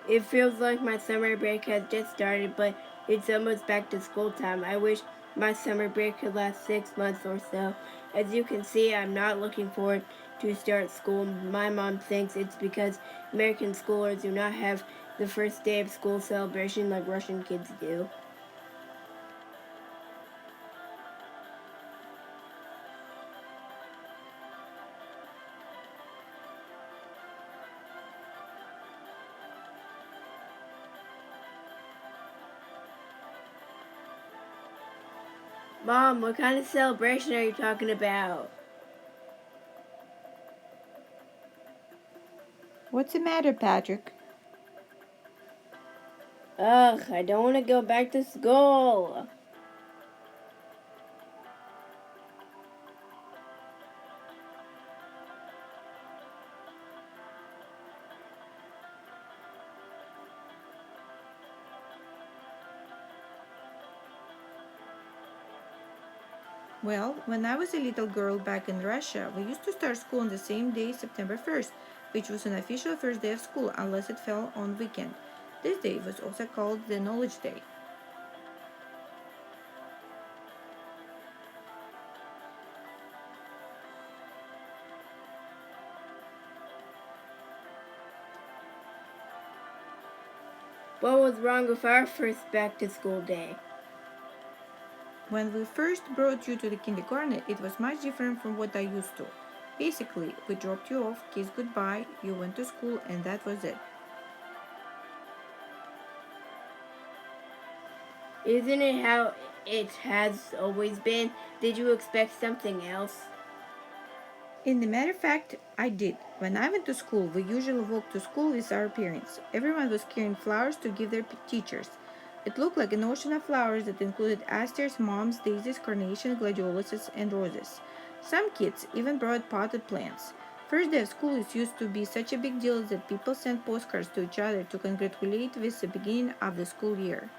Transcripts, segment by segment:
It feels like my summer break has just started, but it's almost back to school time. I wish my summer break could last 6 months or so. As you can see, I'm not looking forward to start school. My mom thinks it's because American schoolers do not have the first day of school celebration like Russian kids do. Mom, what kind of celebration are you talking about? What's the matter, Patrick? Ugh, I don't want to go back to school. Well, when I was a little girl back in Russia, we used to start school on the same day, September 1st, which was an official first day of school unless it fell on weekend. This day was also called the Knowledge Day. What was wrong with our first back to school day? When we first brought you to the kindergarten, it was much different from what I used to. Basically, we dropped you off, kissed goodbye, you went to school, and that was it. Isn't it how it has always been? Did you expect something else? In the matter of fact, I did. When I went to school, we usually walked to school with our parents. Everyone was carrying flowers to give their teachers. It looked like an ocean of flowers that included asters, mums, daisies, carnations, gladioluses, and roses. Some kids even brought potted plants. First day of school is used to be such a big deal that people sent postcards to each other to congratulate with the beginning of the school year.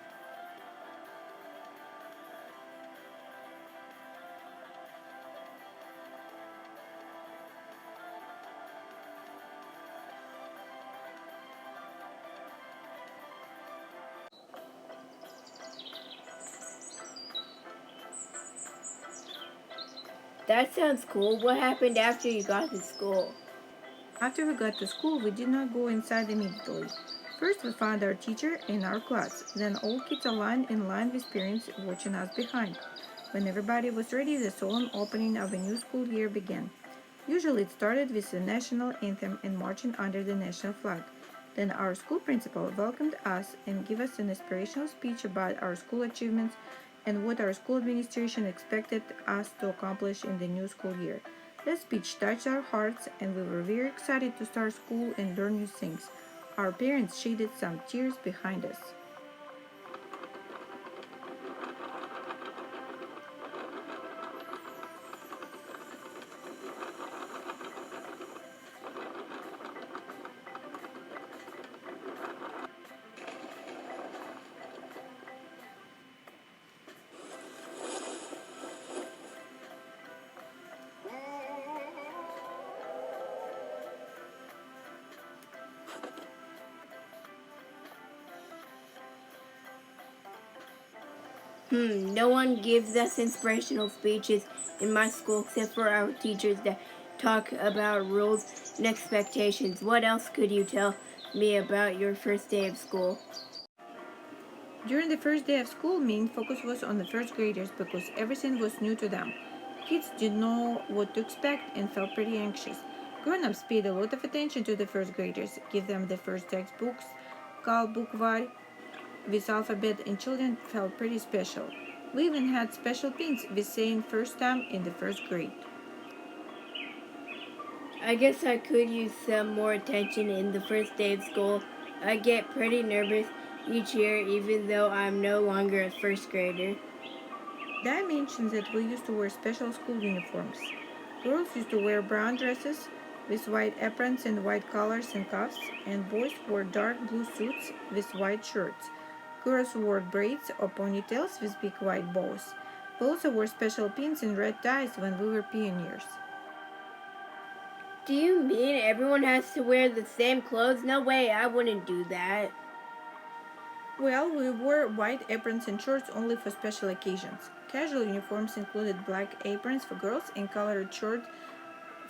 That sounds cool. What happened after you got to school? After we got to school, we did not go inside immediately. First, we found our teacher in our class. Then, all kids aligned in line with parents watching us behind. When everybody was ready, the solemn opening of a new school year began. Usually, it started with the national anthem and marching under the national flag. Then, our school principal welcomed us and gave us an inspirational speech about our school achievements and what our school administration expected us to accomplish in the new school year. That speech touched our hearts, and we were very excited to start school and learn new things. Our parents shed some tears behind us. No one gives us inspirational speeches in my school except for our teachers that talk about rules and expectations. What else could you tell me about your first day of school? During the first day of school, main focus was on the first graders because everything was new to them. Kids didn't know what to expect and felt pretty anxious. Grown-ups paid a lot of attention to the first graders, give them the first textbooks, called bookvar, with alphabet, and children felt pretty special. We even had special pins with saying first time in the first grade. I guess I could use some more attention in the first day of school. I get pretty nervous each year, even though I'm no longer a first grader. Dad mentioned that we used to wear special school uniforms. Girls used to wear brown dresses with white aprons and white collars and cuffs, and boys wore dark blue suits with white shirts. Girls wore braids or ponytails with big white bows. We also wore special pins and red ties when we were pioneers. Do you mean everyone has to wear the same clothes? No way, I wouldn't do that. Well, we wore white aprons and shorts only for special occasions. Casual uniforms included black aprons for girls and colored shorts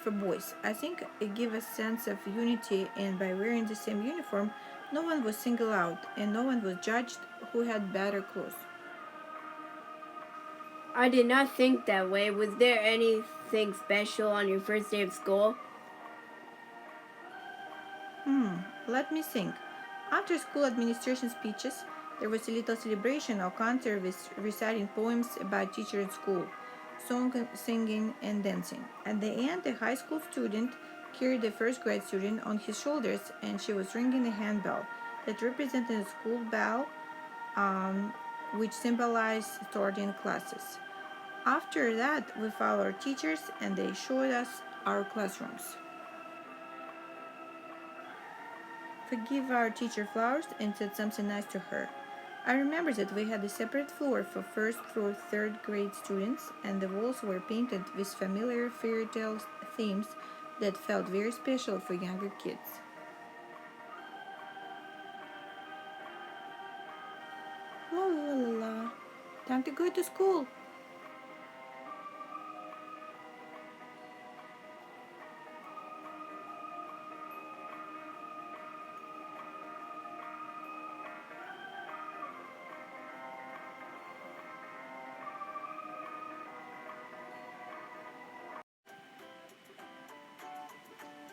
for boys. I think it gave a sense of unity, and by wearing the same uniform, no one was singled out and no one was judged who had better clothes. I did not think that way. Was there anything special on your first day of school? Let me think. After school administration speeches, there was a little celebration or concert with reciting poems about teacher at school, song, singing, and dancing. At the end, a high school student carried a first grade student on his shoulders, and she was ringing a handbell that represented a school bell, um, which symbolized starting classes. After that, we followed our teachers, and they showed us our classrooms. We gave our teacher flowers and said something nice to her. I remember that we had a separate floor for first through third grade students, and the walls were painted with familiar fairy tale themes that felt very special for younger kids. La la la la. Time to go to school.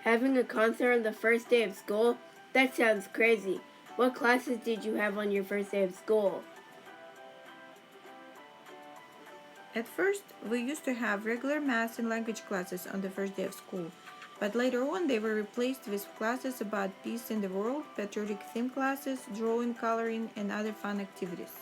Having a concert on the first day of school? That sounds crazy. What classes did you have on your first day of school? At first, we used to have regular math and language classes on the first day of school, but later on they were replaced with classes about peace in the world, patriotic theme classes, drawing, coloring, and other fun activities.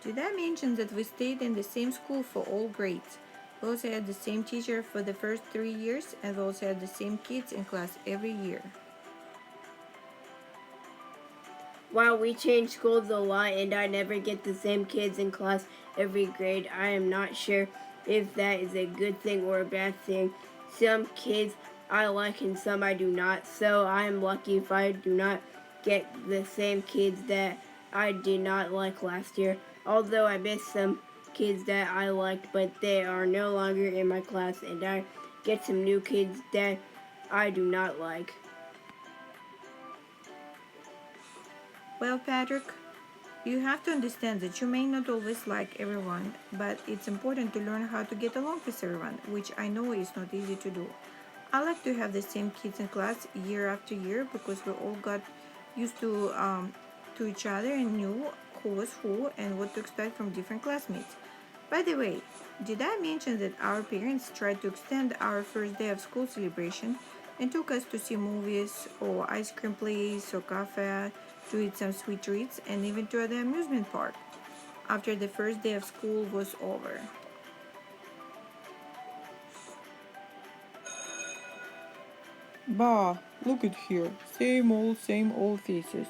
Did I mention that we stayed in the same school for all grades? We also had the same teacher for the first 3 years, and we also had the same kids in class every year. Wow, we change schools a lot and I never get the same kids in class every grade. I am not sure if that is a good thing or a bad thing. Some kids I like and some I do not, so I am lucky if I do not get the same kids that I did not like last year. Although I miss some kids that I liked, but they are no longer in my class and I get some new kids that I do not like. Well, Patrick, you have to understand that you may not always like everyone, but it's important to learn how to get along with everyone, which I know is not easy to do. I like to have the same kids in class year after year because we all got used to each other and knew who was who and what to expect from different classmates. By the way, did I mention that our parents tried to extend our first day of school celebration and took us to see movies or ice cream place or cafe to eat some sweet treats and even to the amusement park after the first day of school was over? Bah, look at here. Same old faces.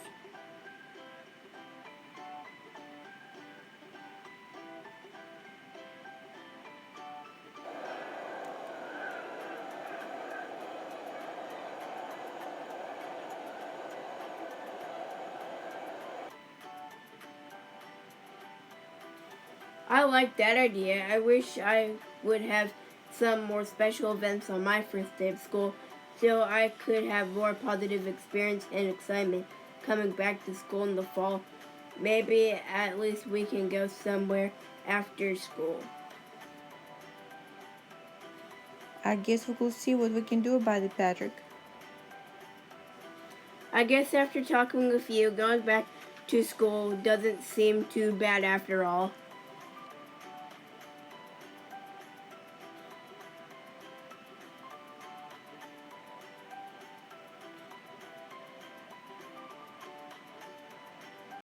I like that idea. I wish I would have some more special events on my first day of school so I could have more positive experience and excitement coming back to school in the fall. Maybe at least we can go somewhere after school. I guess we will see what we can do about it, Patrick. I guess after talking with you, going back to school doesn't seem too bad after all.